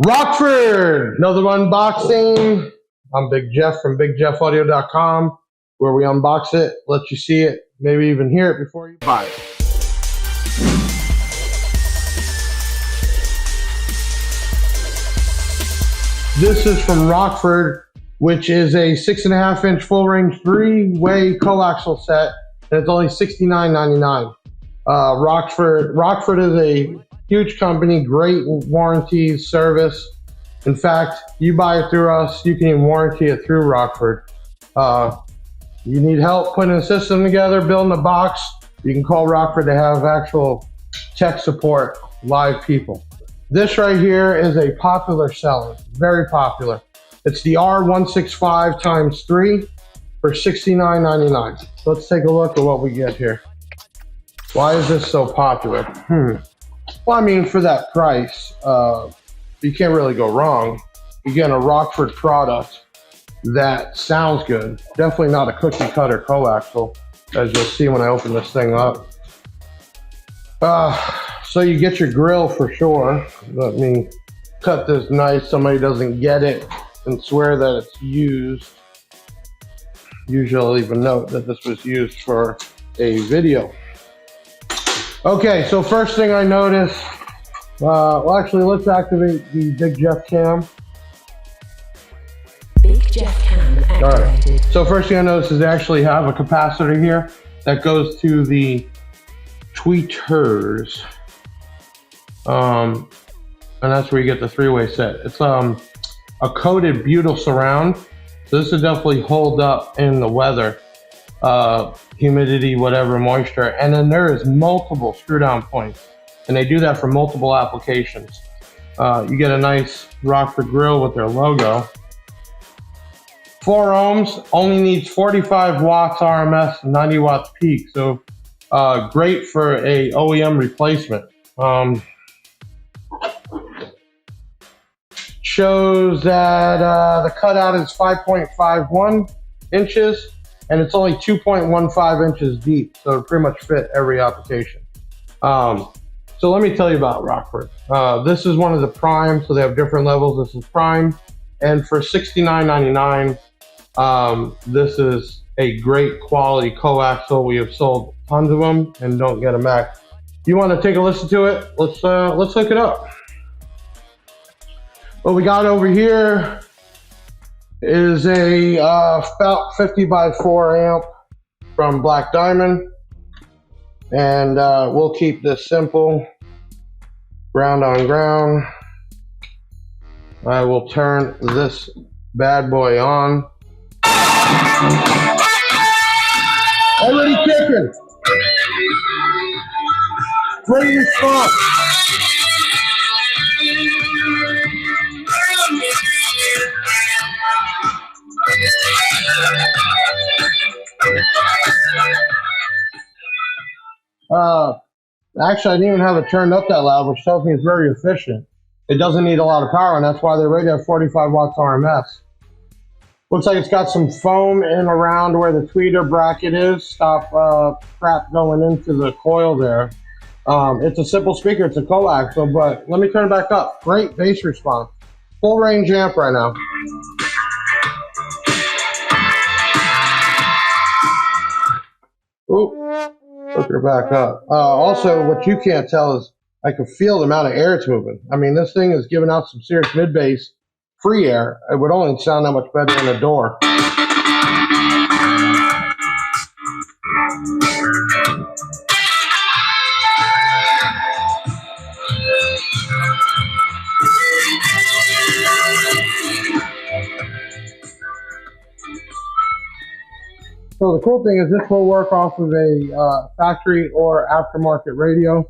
Rockford, another unboxing. I'm Big Jeff from BigJeffAudio.com, where we unbox it, let you see it, maybe even hear it before you buy it. This is from Rockford, which is a 6.5-inch full-range 3-way coaxial set, and it's only $69.99. Rockford is a huge company, great warranty service. In fact, you buy it through us, you can even warranty it through Rockford. You need help putting a system together, building a box, you can call Rockford to have actual tech support, live people. This right here is a popular seller, very popular. It's the R165X3 for $69.99. So let's take a look at what we get here. Why is this so popular? Well, I mean, for that price, you can't really go wrong. You're getting a Rockford product that sounds good. Definitely not a cookie cutter coaxial, as you'll see when I open this thing up. So you get your grill for sure. Let me cut this nice. Somebody doesn't get it and swear that it's used. Usually I'll even note that this was used for a video. Okay, so first thing I noticed, well actually let's activate the Big Jeff cam. Big Jeff cam activated. All right, so first thing I noticed is they actually have a capacitor here that goes to the tweeters. And that's where you get the 3-way set. It's a coated butyl surround, so this will definitely hold up in the weather. Humidity, whatever, moisture, and then there is multiple screw down points, and they do that for multiple applications. You get a nice Rockford grill with their logo. 4 ohms, only needs 45 watts RMS and 90 watts peak, so great for a OEM replacement. Shows that the cutout is 5.51 inches. And it's only 2.15 inches deep, so it pretty much fit every application. So let me tell you about Rockford. This is one of the prime, so they have different levels. This is prime, and for $69.99, this is a great quality coaxial. We have sold tons of them and don't get them back. You want to take a listen to it? Let's hook it up. What we got over here is a about 50 by 4 amp from Black Diamond, and we'll keep this simple, ground on ground. I will turn this bad boy on. Already kicking. Great response. Actually, I didn't even have it turned up that loud, which tells me it's very efficient. It doesn't need a lot of power, and that's why they're rated at 45 watts RMS. Looks like it's got some foam in around where the tweeter bracket is. Stop crap going into the coil there. It's a simple speaker, it's a coaxial, but let me turn it back up. Great bass response. Full range amp right now. Oop. Hook her back up. Also, what you can't tell is I can feel the amount of air it's moving. I mean, this thing is giving out some serious mid-bass free air. It would only sound that much better in a door. So the cool thing is this will work off of a factory or aftermarket radio.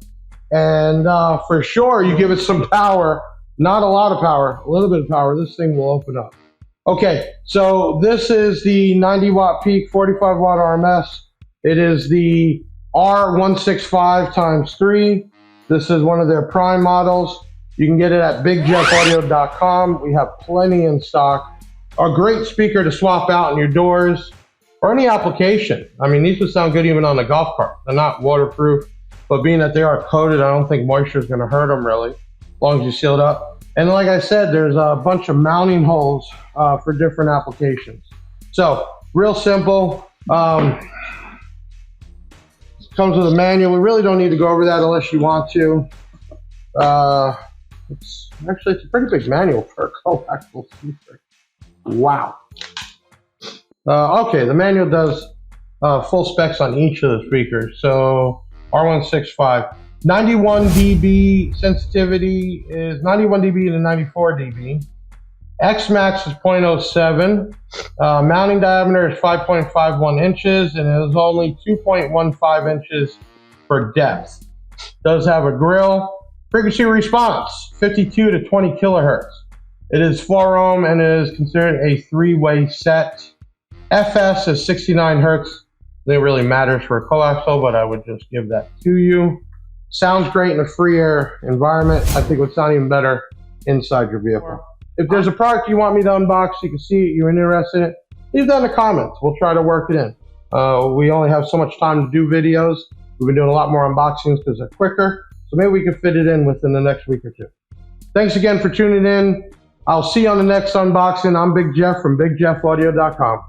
And for sure, you give it some power, not a lot of power, a little bit of power, this thing will open up. Okay, so this is the 90 watt peak, 45 watt RMS. It is the R165X3. This is one of their prime models. You can get it at BigJeffAudio.com. We have plenty in stock. A great speaker to swap out in your doors or any application. I mean, these would sound good even on a golf cart. They're not waterproof, but being that they are coated, I don't think moisture is going to hurt them really, as long as you seal it up. And like I said, there's a bunch of mounting holes for different applications. So real simple. Comes with a manual. We really don't need to go over that unless you want to. It's a pretty big manual for a coaxial speaker. Wow. Okay, the manual does full specs on each of the speakers. So R165, 91 dB sensitivity is 91 dB to 94 dB. X max is 0.07. Mounting diameter is 5.51 inches, and it is only 2.15 inches for depth. Does have a grill. Frequency response, 52 to 20 kilohertz. It is 4 ohm and is considered a 3-way set. FS is 69 hertz. It really matters for a coaxial, but I would just give that to you. Sounds great in a free air environment. I think it would sound even better inside your vehicle. If there's a product you want me to unbox, you can see it, you're interested in it, leave that in the comments. We'll try to work it in. We only have so much time to do videos. We've been doing a lot more unboxings because they're quicker. So maybe we can fit it in within the next week or two. Thanks again for tuning in. I'll see you on the next unboxing. I'm Big Jeff from BigJeffAudio.com.